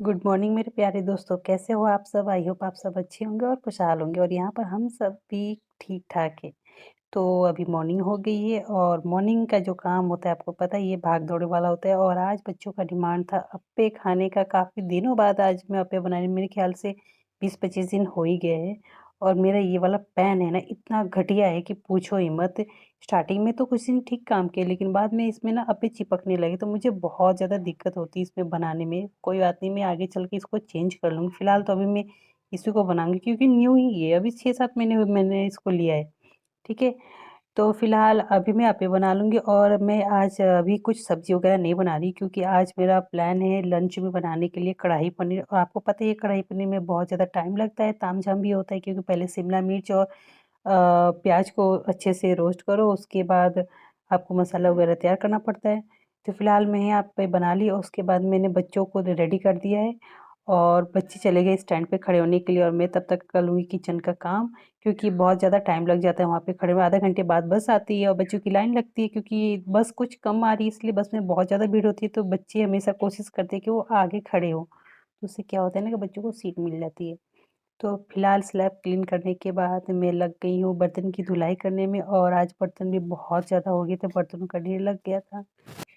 Good morning मेरे प्यारे दोस्तों, कैसे हो आप सब? आई होप आप सब अच्छे होंगे और खुशहाल होंगे और यहाँ पर हम सब भी ठीक-ठाक हैं। तो अभी मॉर्निंग हो गई है और मॉर्निंग का जो काम होता है आपको पता ही है भाग-दौड़ वाला होता है और आज बच्चों का डिमांड था अप्पे खाने का। काफ़ी दिनों बाद आज मैं अप्पे बनाई, मेरे ख़्याल से 20-25 दिन हो ही गए हैं। और मेरा ये वाला पैन है ना इतना घटिया है कि पूछो ही मत। स्टार्टिंग में तो कुछ दिन ठीक काम किए लेकिन बाद में इसमें ना अप्पे चिपकने लगे तो मुझे बहुत ज़्यादा दिक्कत होती है इसमें बनाने में। कोई बात नहीं, मैं आगे चल के इसको चेंज कर लूँगी। फ़िलहाल तो अभी मैं इसी को बनाऊँगी क्योंकि न्यू ही है, अभी 6-7 महीने हुए मैंने इसको लिया है। ठीक है? तो फ़िलहाल अभी मैं अप्पे बना लूँगी और मैं आज अभी कुछ सब्ज़ी वग़ैरह नहीं बना रही क्योंकि आज मेरा प्लान है लंच में बनाने के लिए कढ़ाई पनीर। और आपको पता ही है कढ़ाई पनीर में बहुत ज़्यादा टाइम लगता है, तामझाम भी होता है क्योंकि पहले शिमला मिर्च और प्याज को अच्छे से रोस्ट करो, उसके बाद आपको मसाला वग़ैरह तैयार करना पड़ता है। तो फ़िलहाल मैं यहाँ पे बना ली और उसके बाद मैंने बच्चों को रेडी कर दिया है और बच्चे चले गए स्टैंड पे खड़े होने के लिए और मैं तब तक कर लूँगी किचन का काम क्योंकि बहुत ज़्यादा टाइम लग जाता है वहाँ पे खड़े हुए। आधा घंटे बाद बस आती है और बच्चों की लाइन लगती है क्योंकि बस कुछ कम आ रही है इसलिए बस में बहुत ज़्यादा भीड़ होती है, तो बच्चे हमेशा कोशिश करते हैं कि वो आगे खड़े हों। तो उससे क्या होता है ना कि बच्चों को सीट मिल जाती है। तो फिलहाल स्लैब क्लीन करने के बाद मैं लग गई हूँ बर्तन की धुलाई करने में और आज बर्तन भी बहुत ज़्यादा हो गए थे, बर्तनों का ढेर लग गया था।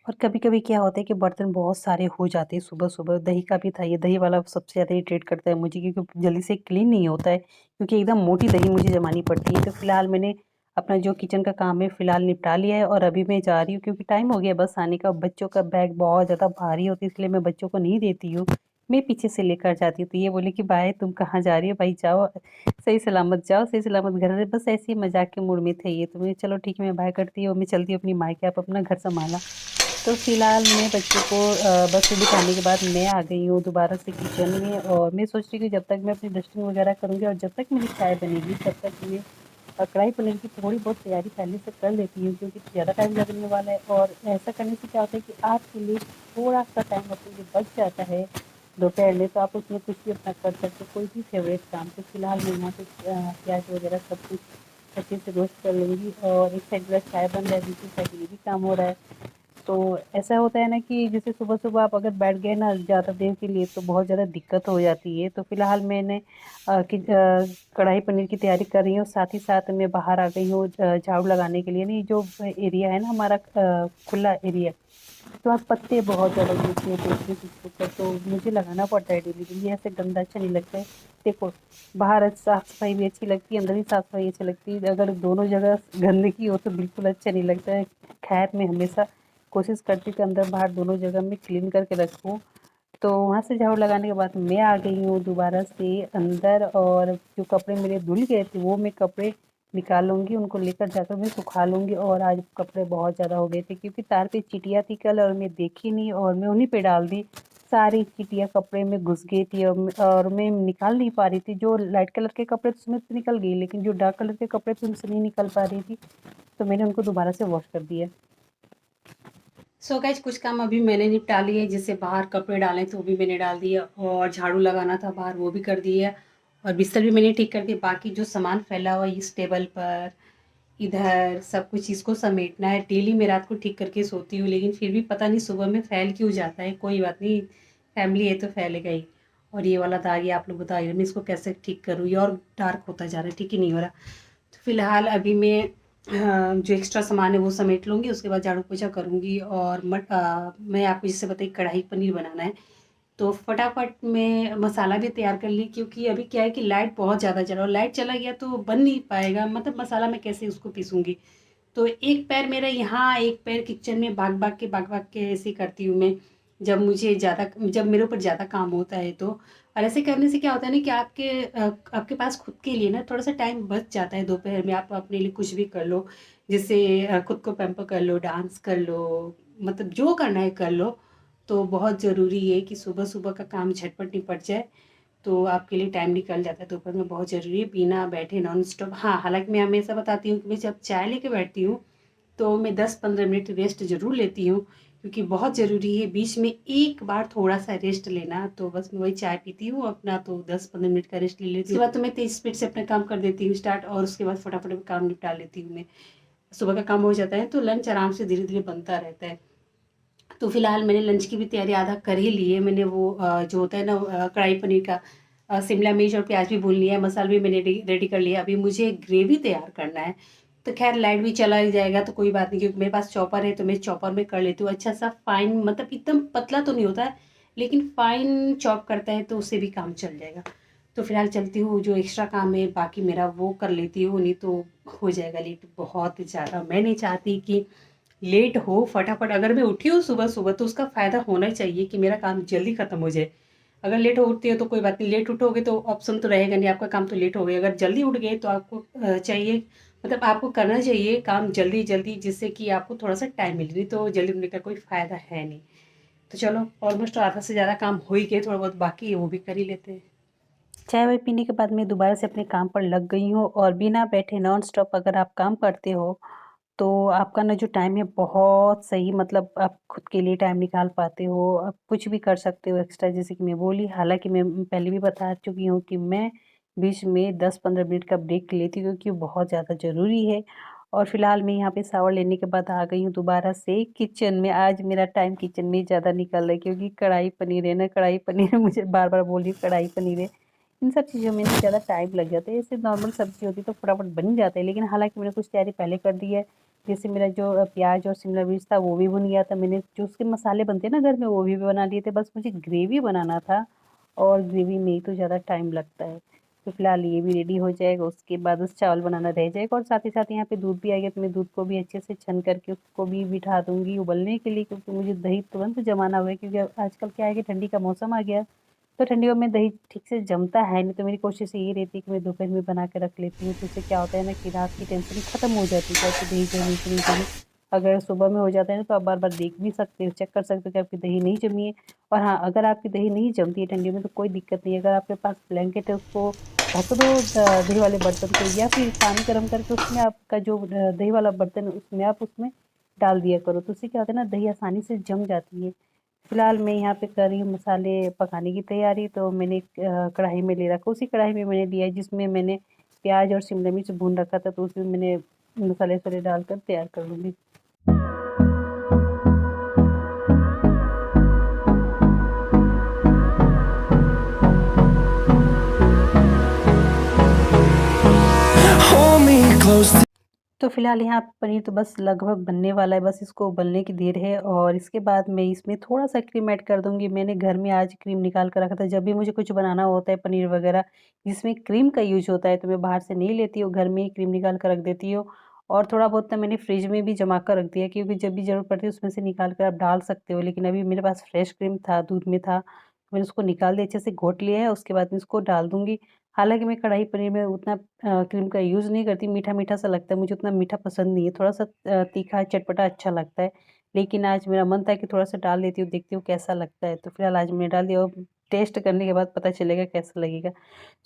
और कभी-कभी क्या होता है कि बर्तन बहुत सारे हो जाते हैं सुबह-सुबह। दही का भी था, ये दही वाला सबसे ज़्यादा इरिटेट करता है मुझे क्योंकि जल्दी से क्लीन नहीं होता है क्योंकि एकदम मोटी दही मुझे जमानी पड़ती है। तो फिलहाल मैंने अपना जो किचन का काम है फिलहाल निपटा लिया है और अभी मैं जा रही हूँ क्योंकि टाइम हो गया बस आने का। बच्चों का बैग बहुत ज़्यादा भारी होती है इसलिए मैं बच्चों को नहीं देती हूँ, मैं पीछे से लेकर जाती हूँ। तो ये बोले कि बाय, तुम कहाँ जा रही हो भाई, जाओ सही सलामत जाओ, सही सलामत घर। बस ऐसे ही मजाक के मूड में थे ये, तो मैं चलो ठीक है मैं बाय करती हूँ, मैं चलती हूँ अपनी मायके, आप अपना घर संभालना। तो फिलहाल मैं बच्चों को बस में बिठाने के बाद मैं आ गई हूँ दोबारा से किचन में और मैं सोच रही हूँ कि जब तक मैं अपनी डस्टिंग वगैरह करूँगी और जब तक मेरी चाय बनेगी तब तक मैं कढ़ाई पनीर की थोड़ी बहुत तैयारी पहले से कर लेती हूँ क्योंकि ज़्यादा टाइम लगने वाला है। और ऐसा करने से क्या होता है कि आपके लिए थोड़ा सा टाइम अपने लिए बच जाता है दोपहर में, तो आप उसमें कुछ भी अपना कर सकते हो, कोई भी फेवरेट काम। तो फिलहाल मैं यहाँ पे प्याज वगैरह सब कुछ अच्छे से रोस्ट कर लूँगी और एक साइड मेरा चाय बन रहा है, दूसरी साइड ये भी काम हो रहा है। तो ऐसा होता है ना कि जैसे सुबह-सुबह आप अगर बैठ गए ना ज़्यादा देर के लिए तो बहुत ज़्यादा दिक्कत हो जाती है। तो फिलहाल मैंने कढ़ाई पनीर की तैयारी कर रही हूँ, साथ ही साथ मैं बाहर आ गई हूँ झाड़ू लगाने के लिए। नहीं, जो एरिया है ना हमारा खुला एरिया, तो वहाँ पत्ते बहुत ज़्यादा गिरते हैं बेचने के ऊपर, तो मुझे लगाना पड़ता है डेली-डेली, ऐसे गंदा अच्छा नहीं लगता है। देखो, बाहर साफ-सफाई भी अच्छी लगती है, अंदर भी साफ-सफाई अच्छी लगती है, अगर दोनों जगह गंदगी हो तो बिल्कुल अच्छा नहीं लगता है। खैर मैं हमेशा कोशिश करती हूँ कि अंदर-बाहर दोनों जगह मैं क्लीन करके रखूँ। तो वहाँ से झाड़ू लगाने के बाद मैं आ गई हूँ दोबारा से अंदर और जो कपड़े मेरे धुल गए थे वो मैं कपड़े निकालूँगी, उनको लेकर जाकर मैं सुखा लूँगी। और आज कपड़े बहुत ज़्यादा हो गए थे क्योंकि तार पे चींटियाँ थी कल और मैं देखी नहीं और मैं उन्हीं पे डाल दी। सारी चींटियाँ कपड़े में घुस गई थी और मैं निकाल नहीं पा रही थी। जो लाइट कलर के कपड़े थे उसमें से निकल गई लेकिन जो डार्क कलर के कपड़े थे उनसे नहीं निकल पा रही थी, तो मैंने उनको दोबारा से वॉश कर दिया। सो गाइज कुछ काम अभी मैंने निपटा लिए, जैसे बाहर कपड़े डाले थे वो भी मैंने डाल दिया और झाड़ू लगाना था बाहर वो भी कर दिया और बिस्तर भी मैंने ठीक कर दिया। बाकी जो सामान फैला हुआ है इस टेबल पर, इधर सब कुछ इसको समेटना है। डेली मैं रात को ठीक करके सोती हूँ लेकिन फिर भी पता नहीं सुबह में फैल क्यों जाता है। कोई बात नहीं, फैमिली है तो फैलेगा ही। और ये वाला दाग ये आप लोग बताइए मैं इसको कैसे ठीक करूँ, ये और डार्क होता जा रहा है, ठीक ही नहीं हो रहा। तो फिलहाल अभी मैं जो एक्स्ट्रा सामान है वो समेट लूँगी, उसके बाद झाड़ू पोछा करूँगी और मैं आपको जैसे बताई कढ़ाई पनीर बनाना है तो फटाफट मैं मसाला भी तैयार कर ली क्योंकि अभी क्या है कि लाइट बहुत ज़्यादा चला और लाइट चला गया तो बन नहीं पाएगा, मतलब मसाला मैं कैसे उसको पीसूँगी। तो एक पैर मेरा यहाँ, एक पैर किचन में भाग भाग के ऐसे करती हूँ मैं, जब मेरे ऊपर ज़्यादा काम होता है तो। और ऐसे करने से क्या होता है ना कि आपके पास खुद के लिए ना थोड़ा सा टाइम बच जाता है। दोपहर में आप अपने लिए कुछ भी कर लो, जैसे खुद को पैम्पर कर लो, डांस कर लो, मतलब जो करना है कर लो। तो बहुत ज़रूरी है कि सुबह सुबह का काम झटपट निपट जाए तो आपके लिए टाइम निकल जाता है। दोपहर में बहुत ज़रूरी है बिना बैठे नॉन स्टॉप। हाँ, हालांकि मैं हमेशा बताती हूँ कि मैं जब चाय लेके बैठती हूँ तो मैं 10-15 मिनट रेस्ट ज़रूर लेती हूँ क्योंकि बहुत ज़रूरी है बीच में एक बार थोड़ा सा रेस्ट लेना। तो बस मैं वही चाय पीती हूँ अपना, तो 10-15 मिनट का रेस्ट ले लेती हूँ। उसके बाद तो मैं 30 मिनट से अपना काम कर देती हूँ स्टार्ट और उसके बाद फटाफट काम निपटा लेती हूँ मैं। सुबह का काम हो जाता है तो लंच आराम से धीरे धीरे बनता रहता है। तो फ़िलहाल मैंने लंच की भी तैयारी आधा कर ही ली है। मैंने वो जो होता है ना कढ़ाई पनीर का शिमला मिर्च और प्याज भी भून लिया है, मसाला भी मैंने रेडी कर लिया है। अभी मुझे ग्रेवी तैयार करना है। तो खैर लाइट भी चला ही जाएगा तो कोई बात नहीं, क्योंकि मेरे पास चॉपर है तो मैं चॉपर में कर लेती हूँ। अच्छा सा फाइन, मतलब एकदम पतला तो नहीं होता है, लेकिन फाइन चॉप करता है तो उससे भी काम चल जाएगा। तो फिलहाल चलती हूँ, जो एक्स्ट्रा काम है बाकी मेरा वो कर लेती हूँ, नहीं तो हो जाएगा लेट बहुत ज़्यादा। मैं नहीं चाहती कि लेट हो फटाफट। अगर मैं उठी हूँ सुबह सुबह तो उसका फ़ायदा होना चाहिए कि मेरा काम जल्दी ख़त्म हो जाए। अगर लेट उठती हो तो कोई बात नहीं, लेट उठोगे तो ऑप्शन तो रहेगा नहीं, आपका काम तो लेट हो गया। अगर जल्दी उठ गए तो आपको चाहिए, मतलब आपको करना चाहिए काम जल्दी जल्दी, जिससे कि आपको थोड़ा सा टाइम मिले, नहीं तो जल्दी उठने का कोई फ़ायदा है नहीं। तो चलो, ऑलमोस्ट आधा से ज़्यादा काम हो ही गए, थोड़ा बहुत बाकी है वो भी कर ही लेते हैं। चाय वाय पीने के बाद मैं दोबारा से अपने काम पर लग गई हूँ, और बिना बैठे नॉन स्टॉप अगर आप काम करते हो तो आपका ना जो टाइम है बहुत सही, मतलब आप खुद के लिए टाइम निकाल पाते हो, आप कुछ भी कर सकते हो एक्स्ट्रा, जैसे कि मैं बोली। हालाँकि मैं पहले भी बता चुकी हूँ कि मैं बीच में 10-15 मिनट का ब्रेक लेती हूँ, क्योंकि वो बहुत ज़्यादा ज़रूरी है। और फिलहाल मैं यहाँ पे शावर लेने के बाद आ गई हूँ दोबारा से किचन में। आज मेरा टाइम किचन में ज़्यादा निकल रहा है, क्योंकि कढ़ाई पनीर है ना, कढ़ाई पनीर मुझे बार-बार बोल रही हूँ कढ़ाई पनीर है। इन सब चीज़ों में ना ज़्यादा टाइम लग जाता है। ऐसे नॉर्मल सब्ज़ी होती तो फटाफट बन जाता है, लेकिन हालाँकि मैंने कुछ तैयारी पहले कर दी है। जैसे मेरा जो प्याज़ और शिमला मिर्च था वो भी भुन गया था। मैंने जो उसके मसाले बनते हैं ना घर में वो भी बना लिए थे। बस मुझे ग्रेवी बनाना था, और ग्रेवी में ही तो ज़्यादा टाइम लगता है। तो फिलहाल ये भी रेडी हो जाएगा, उसके बाद बस चावल बनाना रह जाएगा। और साथ ही साथ यहाँ पे दूध भी आ गया, तो मैं दूध को भी अच्छे से छन करके उसको भी बिठा दूँगी उबलने के लिए, क्योंकि मुझे दही तुरंत जमाना हुआ है, क्योंकि आजकल क्या है कि ठंडी का मौसम आ गया है। तो ठंडियों में दही ठीक से जमता है नहीं, तो मेरी कोशिश यही रहती है कि मैं दोपहर में बना के रख लेती हूँ। तो इससे क्या होता है ना कि रात की टेंशन खत्म हो जाती है कि आपकी दही जमी कि नहीं जमी। अगर सुबह में हो जाता है ना तो आप बार-बार देख भी सकते हो, चेक कर सकते हो कि आपकी दही नहीं जमी है। और हाँ, अगर आपकी दही नहीं जमती है ठंडियों में तो कोई दिक्कत नहीं है। अगर आपके पास ब्लैंकेट है उसको ढक दो दही वाले बर्तन को, या फिर पानी गर्म करके उसमें आपका जो दही वाला बर्तन है उसमें आप उसमें डाल दिया करो। तो उससे क्या होता है ना, दही आसानी से जम जाती है। फिलहाल मैं यहाँ पे कर रही हूँ मसाले पकाने की तैयारी। तो मैंने एक कढ़ाई में ले रखा, उसी कढ़ाई में मैंने लिया है जिसमें मैंने प्याज और शिमला मिर्च भून रखा था, तो उसमें मैंने मसाले वसाले डालकर तैयार कर लूँगी। Hold me close. तो फिलहाल यहाँ पनीर तो बस लगभग बनने वाला है, बस इसको उबलने की देर है। और इसके बाद मैं इसमें थोड़ा-सा क्रीम ऐड कर दूँगी। मैंने घर में आज क्रीम निकाल कर रखा था, जब भी मुझे कुछ बनाना होता है पनीर वग़ैरह जिसमें क्रीम का यूज़ होता है, तो मैं बाहर से नहीं लेती हूँ, घर में ही क्रीम निकाल कर रख देती हूँ। और थोड़ा बहुत ना मैंने फ्रिज में भी जमा कर रख दिया, क्योंकि जब भी ज़रूरत पड़ती है उसमें से निकाल कर आप डाल सकते हो। लेकिन अभी मेरे पास फ्रेश क्रीम था, दूध में था, तो मैंने उसको निकाल दिया, अच्छे से घोट लिया है, उसके बाद में इसको डाल दूँगी। हालाँकि मैं कढ़ाई पनीर में उतना क्रीम का यूज़ नहीं करती, मीठा-मीठा सा लगता है, मुझे उतना मीठा पसंद नहीं है, थोड़ा-सा तीखा चटपटा अच्छा लगता है। लेकिन आज मेरा मन था कि थोड़ा-सा डाल देती हूँ, देखती हूँ कैसा लगता है। तो फिलहाल आज मैंने डाल दिया, और टेस्ट करने के बाद पता चलेगा कैसा लगेगा।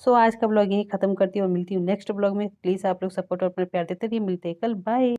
सो आज का ब्लॉग यहीं ख़त्म करती हूँ, और मिलती हूँ नेक्स्ट ब्लॉग में। प्लीज़ आप लोग सपोर्ट और अपना प्यार देते रहिए, मिलते हैं कल, बाय।